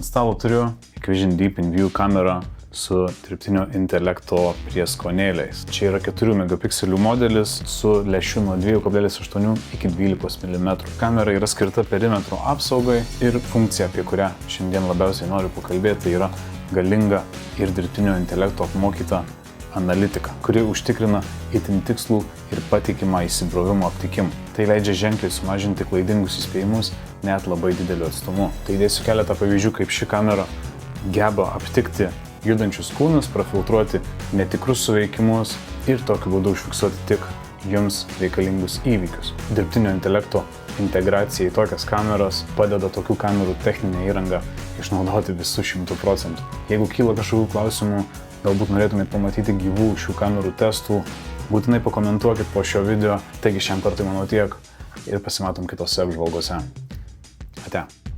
Ant stalo turiu Hikvision Deep in View kamerą su dirbtinio intelekto prieskonėliais. Čia yra 4 megapikselių modelis su lęšiu nuo 2,8 iki 12 mm. Kamera yra skirta perimetro apsaugai ir funkcija, apie kurią šiandien labiausiai noriu pakalbėti, tai yra galinga ir dirbtinio intelekto apmokyta analitika, kuri užtikrina itin tikslų ir patikimą įsibrovimo aptikimą. Tai leidžia ženkliai sumažinti klaidingus įspėjimus net labai dideliu atstumu. Tai įdėsiu keletą pavyzdžių, kaip ši kamera geba aptikti judančius kūnus, prafiltruoti netikrus suveikimus ir tokiu būdu užfiksuoti tik jums reikalingus įvykius. Dirbtinio intelekto integracija į tokias kameras padeda tokių kamerų techninę įrangą išnaudoti visų 100%. Jeigu kyla kažkokių klausimų, galbūt norėtumėte pamatyti gyvų šių kamerų testų, būtinai pakomentuokit po šio video. Taigi šiam kartui manau tiek ir pasimatom kitose apžvalgose. Ate.